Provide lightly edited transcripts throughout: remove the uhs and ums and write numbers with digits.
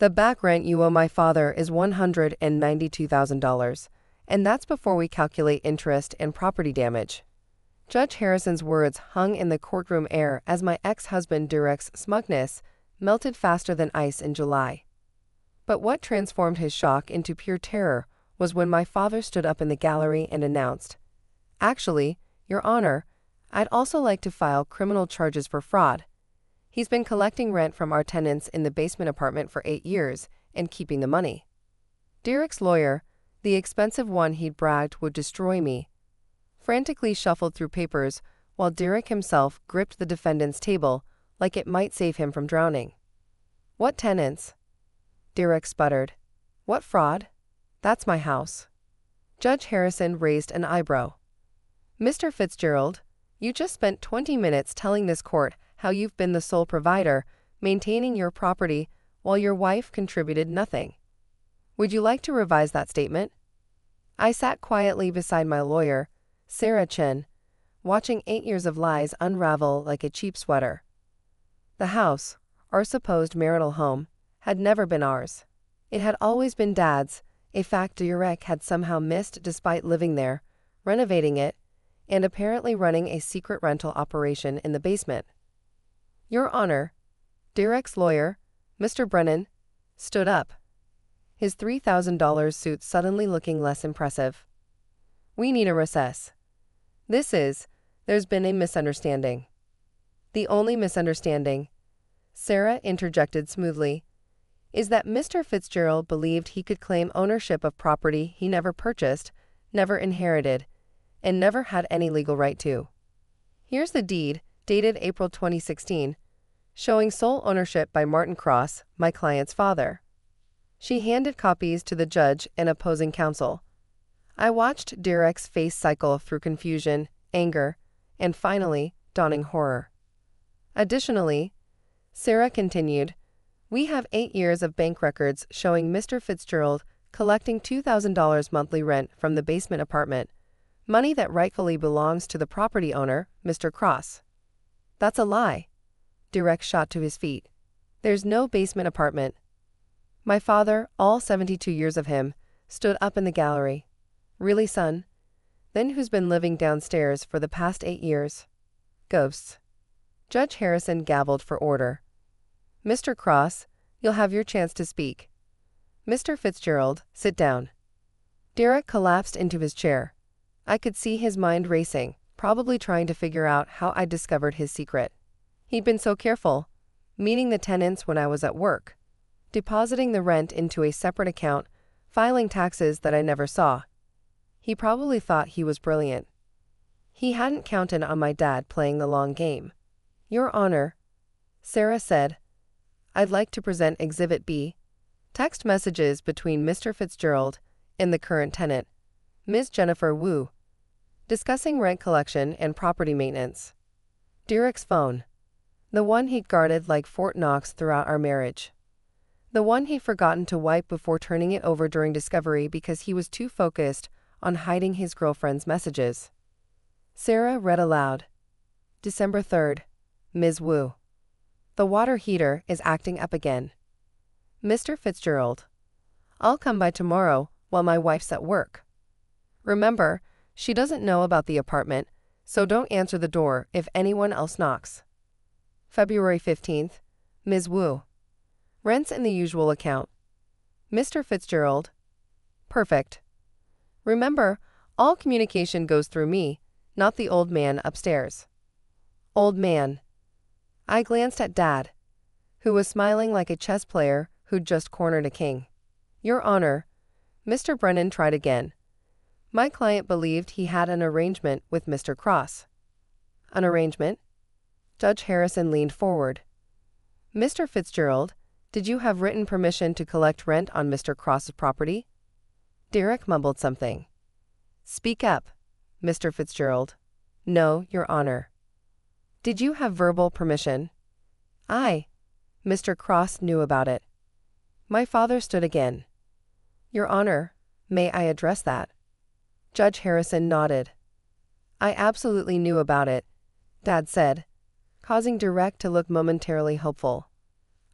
The back rent you owe my father is $192,000, and that's before we calculate interest and property damage. Judge Harrison's words hung in the courtroom air as my ex-husband Derek's smugness melted faster than ice in July. But what transformed his shock into pure terror was when my father stood up in the gallery and announced, "Actually, Your Honor, I'd also like to file criminal charges for fraud. He's been collecting rent from our tenants in the basement apartment for 8 years and keeping the money." Derek's lawyer, the expensive one he'd bragged would destroy me, frantically shuffled through papers while Derek himself gripped the defendant's table like it might save him from drowning. "What tenants?" Derek sputtered. "What fraud? That's my house." Judge Harrison raised an eyebrow. "Mr. Fitzgerald, you just spent 20 minutes telling this court how you've been the sole provider, maintaining your property while your wife contributed nothing. Would you like to revise that statement?" I sat quietly beside my lawyer, Sarah Chen, watching 8 years of lies unravel like a cheap sweater. The house, our supposed marital home, had never been ours. It had always been Dad's, a fact Derek had somehow missed despite living there, renovating it, and apparently running a secret rental operation in the basement. "Your Honor," Derek's lawyer, Mr. Brennan, stood up, his $3,000 suit suddenly looking less impressive. "We need a recess. There's been a misunderstanding." "The only misunderstanding," Sarah interjected smoothly, "is that Mr. Fitzgerald believed he could claim ownership of property he never purchased, never inherited, and never had any legal right to. Here's the deed, dated April 2016, showing sole ownership by Martin Cross, my client's father." She handed copies to the judge and opposing counsel. I watched Derek's face cycle through confusion, anger, and finally, dawning horror. "Additionally," Sarah continued, "we have 8 years of bank records showing Mr. Fitzgerald collecting $2,000 monthly rent from the basement apartment, money that rightfully belongs to the property owner, Mr. Cross." "That's a lie." Derek shot to his feet. "There's no basement apartment." My father, all 72 years of him, stood up in the gallery. "Really, son? Then who's been living downstairs for the past 8 years? Ghosts." Judge Harrison gavelled for order. "Mr. Cross, you'll have your chance to speak. Mr. Fitzgerald, sit down." Derek collapsed into his chair. I could see his mind racing, probably trying to figure out how I discovered his secret. He'd been so careful, meeting the tenants when I was at work, depositing the rent into a separate account, filing taxes that I never saw. He probably thought he was brilliant. He hadn't counted on my dad playing the long game. "Your Honor," Sarah said, "I'd like to present Exhibit B, text messages between Mr. Fitzgerald and the current tenant, Ms. Jennifer Wu, discussing rent collection and property maintenance." Derek's phone. The one he'd guarded like Fort Knox throughout our marriage. The one he'd forgotten to wipe before turning it over during discovery because he was too focused on hiding his girlfriend's messages. Sarah read aloud. "December 3rd, Ms. Wu. The water heater is acting up again. Mr. Fitzgerald, I'll come by tomorrow while my wife's at work. Remember, she doesn't know about the apartment, so don't answer the door if anyone else knocks. February 15th, Ms. Wu. Rent's in the usual account. Mr. Fitzgerald. Perfect. Remember, all communication goes through me, not the old man upstairs." Old man. I glanced at Dad, who was smiling like a chess player who'd just cornered a king. "Your Honor," Mr. Brennan tried again. "My client believed he had an arrangement with Mr. Cross." "An arrangement?" Judge Harrison leaned forward. "Mr. Fitzgerald, did you have written permission to collect rent on Mr. Cross's property?" Derek mumbled something. "Speak up, Mr. Fitzgerald." "No, Your Honor." "Did you have verbal permission?" Mr. Cross knew about it." My father stood again. "Your Honor, may I address that?" Judge Harrison nodded. "I absolutely knew about it," Dad said, causing Derek to look momentarily hopeful.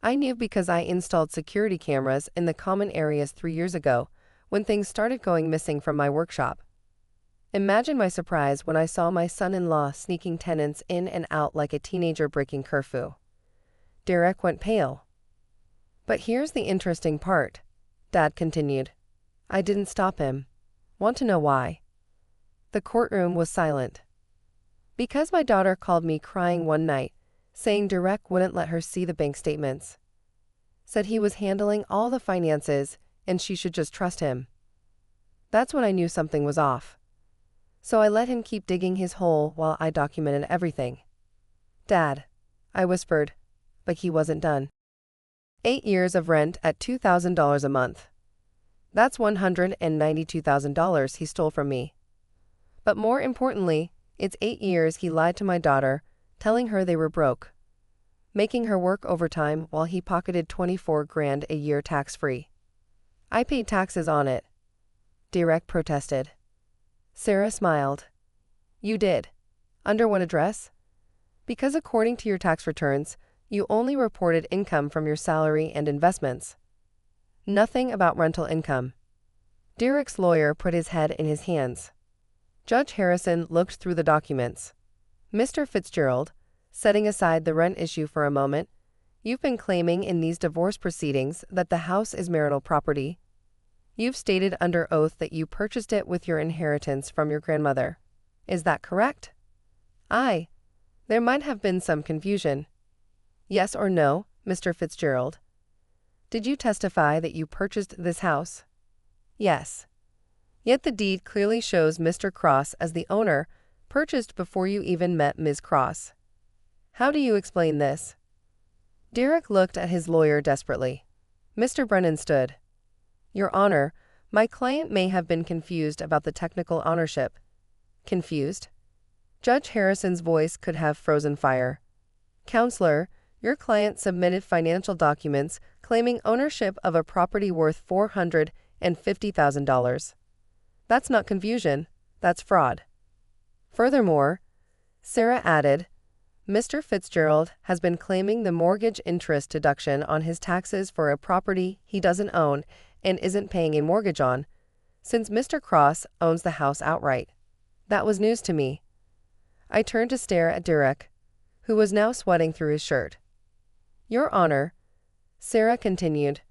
I knew because I installed security cameras in the common areas 3 years ago, when things started going missing from my workshop. Imagine my surprise when I saw my son-in-law sneaking tenants in and out like a teenager breaking curfew. Derek went pale. But here's the interesting part, Dad continued. I didn't stop him. Want to know why? The courtroom was silent. Because my daughter called me crying one night, saying Derek wouldn't let her see the bank statements. Said he was handling all the finances and she should just trust him. That's when I knew something was off. So I let him keep digging his hole while I documented everything. Dad, I whispered, but he wasn't done. 8 years of rent at $2,000 a month. That's $192,000 he stole from me. But more importantly, it's 8 years he lied to my daughter, telling her they were broke, making her work overtime while he pocketed $24,000 a year tax-free. I paid taxes on it. Derek protested. Sarah smiled. You did. Under what address? Because according to your tax returns, you only reported income from your salary and investments. Nothing about rental income. Derek's lawyer put his head in his hands. Judge Harrison looked through the documents. Mr. Fitzgerald, setting aside the rent issue for a moment, you've been claiming in these divorce proceedings that the house is marital property. You've stated under oath that you purchased it with your inheritance from your grandmother. Is that correct? Aye. There might have been some confusion. Yes or no, Mr. Fitzgerald? Did you testify that you purchased this house? Yes. Yet the deed clearly shows Mr. Cross as the owner, purchased before you even met Ms. Cross. How do you explain this? Derek looked at his lawyer desperately. Mr. Brennan stood. Your Honor, my client may have been confused about the technical ownership. Confused? Judge Harrison's voice could have frozen fire. Counselor, your client submitted financial documents claiming ownership of a property worth $450,000. That's not confusion, that's fraud. Furthermore, Sarah added, Mr. Fitzgerald has been claiming the mortgage interest deduction on his taxes for a property he doesn't own and isn't paying a mortgage on, since Mr. Cross owns the house outright. That was news to me. I turned to stare at Derek, who was now sweating through his shirt. Your Honor, Sarah continued,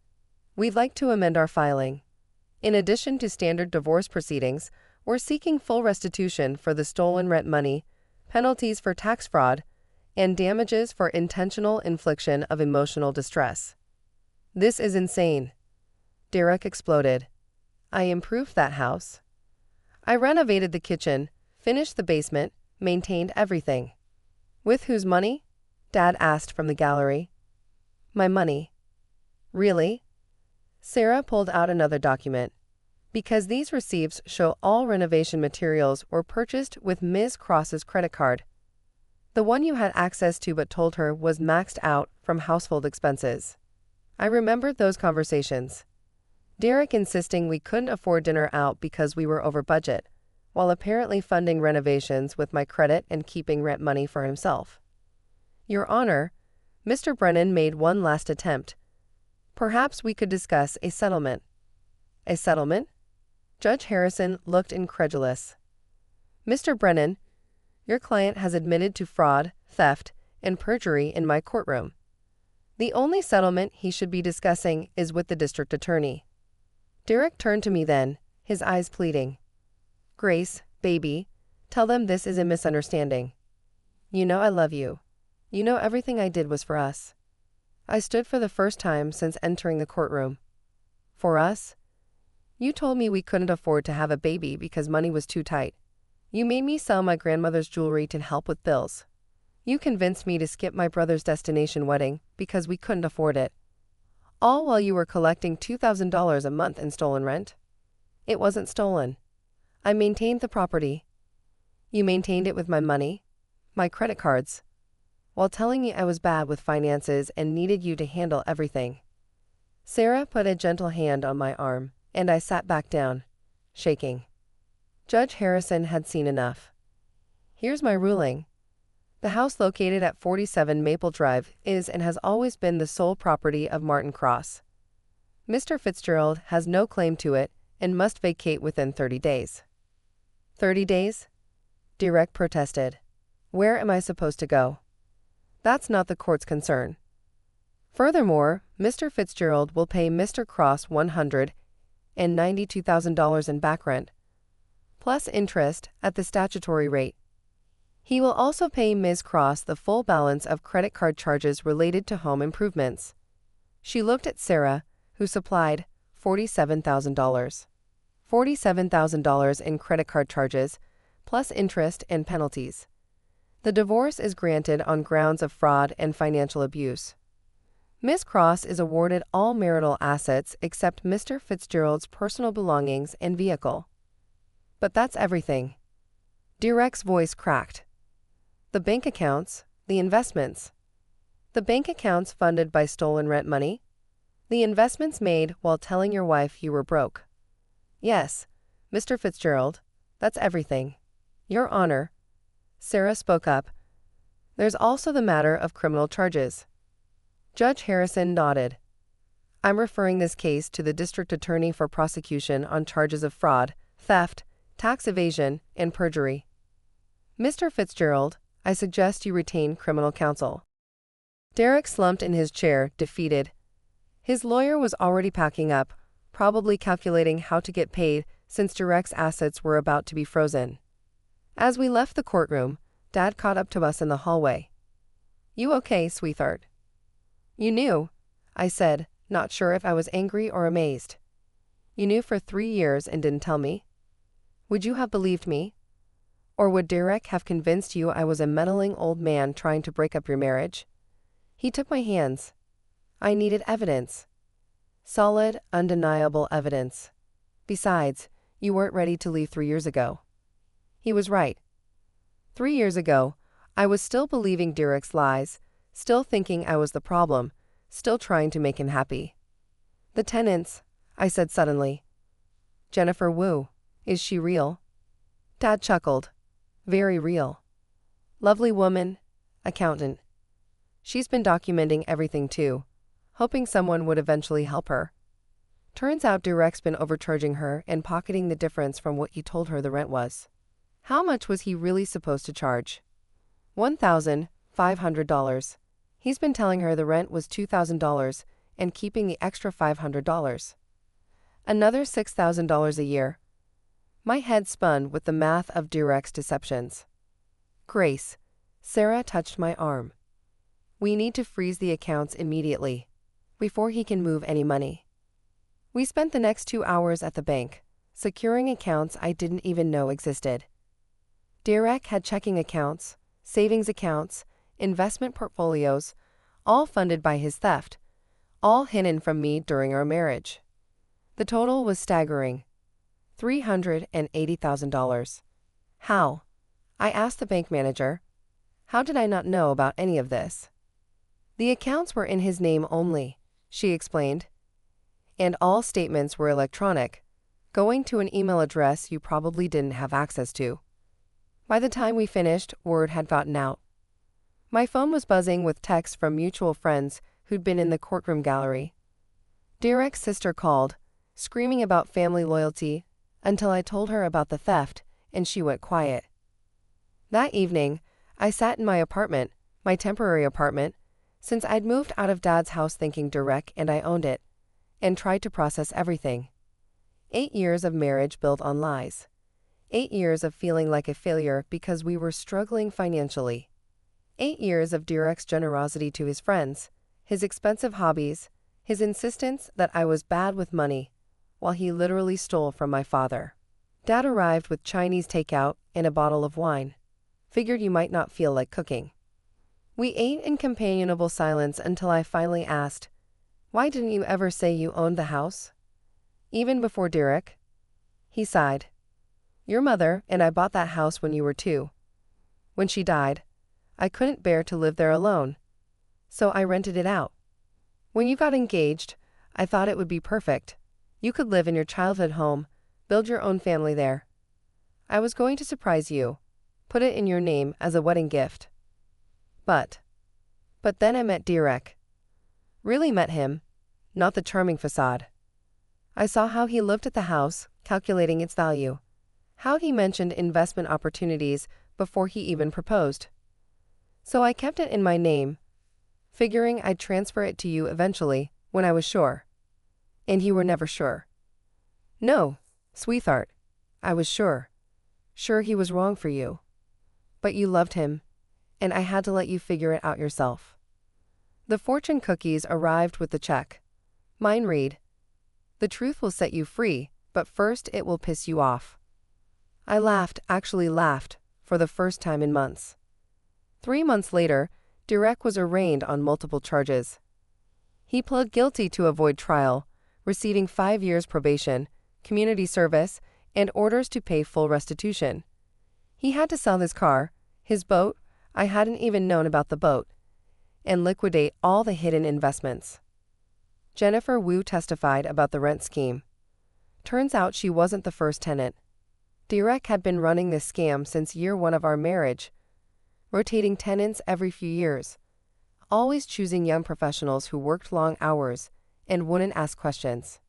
we'd like to amend our filing. In addition to standard divorce proceedings, we're seeking full restitution for the stolen rent money, penalties for tax fraud, and damages for intentional infliction of emotional distress. This is insane. Derek exploded. I improved that house. I renovated the kitchen, finished the basement, maintained everything. With whose money? Dad asked from the gallery. My money. Really? Sarah pulled out another document. Because these receipts show all renovation materials were purchased with Ms. Cross's credit card. The one you had access to but told her was maxed out from household expenses. I remembered those conversations. Derek insisting we couldn't afford dinner out because we were over budget, while apparently funding renovations with my credit and keeping rent money for himself. Your Honor, Mr. Brennan made one last attempt. Perhaps we could discuss a settlement. A settlement? Judge Harrison looked incredulous. Mr. Brennan, your client has admitted to fraud, theft, and perjury in my courtroom. The only settlement he should be discussing is with the district attorney. Derek turned to me then, his eyes pleading. Grace, baby, tell them this is a misunderstanding. You know I love you. You know everything I did was for us. I stood for the first time since entering the courtroom. For us? You told me we couldn't afford to have a baby because money was too tight. You made me sell my grandmother's jewelry to help with bills. You convinced me to skip my brother's destination wedding because we couldn't afford it. All while you were collecting $2,000 a month in stolen rent. It wasn't stolen. I maintained the property. You maintained it with my money, my credit cards, while telling me I was bad with finances and needed you to handle everything. Sarah put a gentle hand on my arm, and I sat back down, shaking. Judge Harrison had seen enough. Here's my ruling. The house located at 47 Maple Drive is and has always been the sole property of Martin Cross. Mr. Fitzgerald has no claim to it and must vacate within 30 days. 30 days? Derek protested. Where am I supposed to go? That's not the court's concern. Furthermore, Mr. Fitzgerald will pay Mr. Cross $192,000 in back rent, plus interest at the statutory rate. He will also pay Ms. Cross the full balance of credit card charges related to home improvements. She looked at Sarah, who supplied $47,000. $47,000 in credit card charges, plus interest and penalties. The divorce is granted on grounds of fraud and financial abuse. Ms. Cross is awarded all marital assets except Mr. Fitzgerald's personal belongings and vehicle. But that's everything. Derek's voice cracked. The bank accounts, the investments. The bank accounts funded by stolen rent money? The investments made while telling your wife you were broke. Yes, Mr. Fitzgerald, that's everything. Your Honor. Sarah spoke up. There's also the matter of criminal charges. Judge Harrison nodded. I'm referring this case to the district attorney for prosecution on charges of fraud, theft, tax evasion, and perjury. Mr. Fitzgerald, I suggest you retain criminal counsel. Derek slumped in his chair, defeated. His lawyer was already packing up, probably calculating how to get paid since Derek's assets were about to be frozen. As we left the courtroom, Dad caught up to us in the hallway. You okay, sweetheart? You knew, I said, not sure if I was angry or amazed. You knew for 3 years and didn't tell me? Would you have believed me? Or would Derek have convinced you I was a meddling old man trying to break up your marriage? He took my hands. I needed evidence. Solid, undeniable evidence. Besides, you weren't ready to leave 3 years ago. He was right. 3 years ago, I was still believing Derek's lies, still thinking I was the problem, still trying to make him happy. The tenants, I said suddenly. Jennifer Wu, is she real? Dad chuckled. Very real. Lovely woman, accountant. She's been documenting everything too, hoping someone would eventually help her. Turns out Derek's been overcharging her and pocketing the difference from what he told her the rent was. How much was he really supposed to charge? $1,500. He's been telling her the rent was $2,000 and keeping the extra $500. Another $6,000 a year. My head spun with the math of Derek's deceptions. Grace, Sarah touched my arm. We need to freeze the accounts immediately, before he can move any money. We spent the next 2 hours at the bank, securing accounts I didn't even know existed. Derek had checking accounts, savings accounts, investment portfolios, all funded by his theft, all hidden from me during our marriage. The total was staggering. $380,000. How? I asked the bank manager. How did I not know about any of this? The accounts were in his name only, she explained. And all statements were electronic, going to an email address you probably didn't have access to. By the time we finished, word had gotten out. My phone was buzzing with texts from mutual friends who'd been in the courtroom gallery. Derek's sister called, screaming about family loyalty, until I told her about the theft, and she went quiet. That evening, I sat in my apartment, my temporary apartment, since I'd moved out of Dad's house thinking Derek and I owned it, and tried to process everything. 8 years of marriage built on lies. 8 years of feeling like a failure because we were struggling financially. 8 years of Derek's generosity to his friends, his expensive hobbies, his insistence that I was bad with money, while he literally stole from my father. Dad arrived with Chinese takeout and a bottle of wine. Figured you might not feel like cooking. We ate in companionable silence until I finally asked, "Why didn't you ever say you owned the house? Even before Derek?" He sighed. "Your mother and I bought that house when you were 2. When she died, I couldn't bear to live there alone, so I rented it out. When you got engaged, I thought it would be perfect. You could live in your childhood home, build your own family there. I was going to surprise you, put it in your name as a wedding gift. But then I met Derek. Really met him, not the charming facade. I saw how he looked at the house, calculating its value. How he mentioned investment opportunities before he even proposed. So I kept it in my name, figuring I'd transfer it to you eventually, when I was sure. And you were never sure. No, sweetheart. I was sure. Sure he was wrong for you. But you loved him, and I had to let you figure it out yourself. The fortune cookies arrived with the check. Mine read, "The truth will set you free, but first it will piss you off." I laughed, actually laughed, for the first time in months. 3 months later, Derek was arraigned on multiple charges. He pled guilty to avoid trial, receiving 5 years probation, community service, and orders to pay full restitution. He had to sell his car, his boat, I hadn't even known about the boat, and liquidate all the hidden investments. Jennifer Wu testified about the rent scheme. Turns out she wasn't the first tenant. Derek had been running this scam since year 1 of our marriage, rotating tenants every few years, always choosing young professionals who worked long hours and wouldn't ask questions.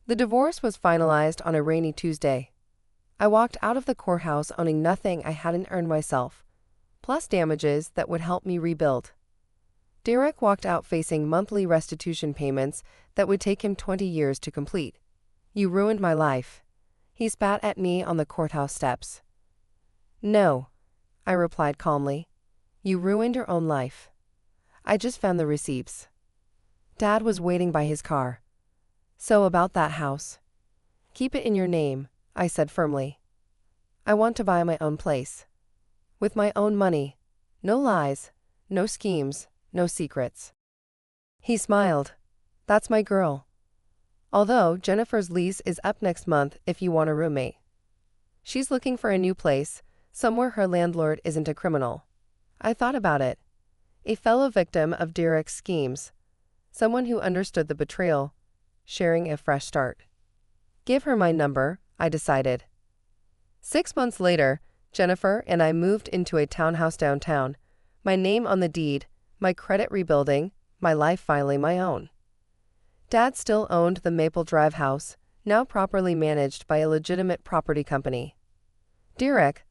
The divorce was finalized on a rainy Tuesday. I walked out of the courthouse owning nothing I hadn't earned myself, plus damages that would help me rebuild. Derek walked out facing monthly restitution payments that would take him 20 years to complete. "You ruined my life," he spat at me on the courthouse steps. "No," I replied calmly. "You ruined your own life. I just found the receipts." Dad was waiting by his car. "So about that house. Keep it in your name," I said firmly. "I want to buy my own place. With my own money. No lies, no schemes, no secrets." He smiled. "That's my girl. Although Jennifer's lease is up next month if you want a roommate. She's looking for a new place, somewhere her landlord isn't a criminal." I thought about it. A fellow victim of Derek's schemes. Someone who understood the betrayal, sharing a fresh start. Give her my number, I decided. 6 months later, Jennifer and I moved into a townhouse downtown, my name on the deed, my credit rebuilding, my life finally my own. Dad still owned the Maple Drive house, now properly managed by a legitimate property company. Derek,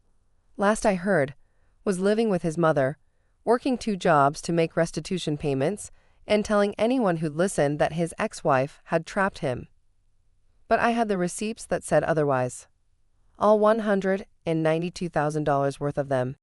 last I heard, was living with his mother, working 2 jobs to make restitution payments, and telling anyone who'd listen that his ex-wife had trapped him. But I had the receipts that said otherwise. All $192,000 worth of them.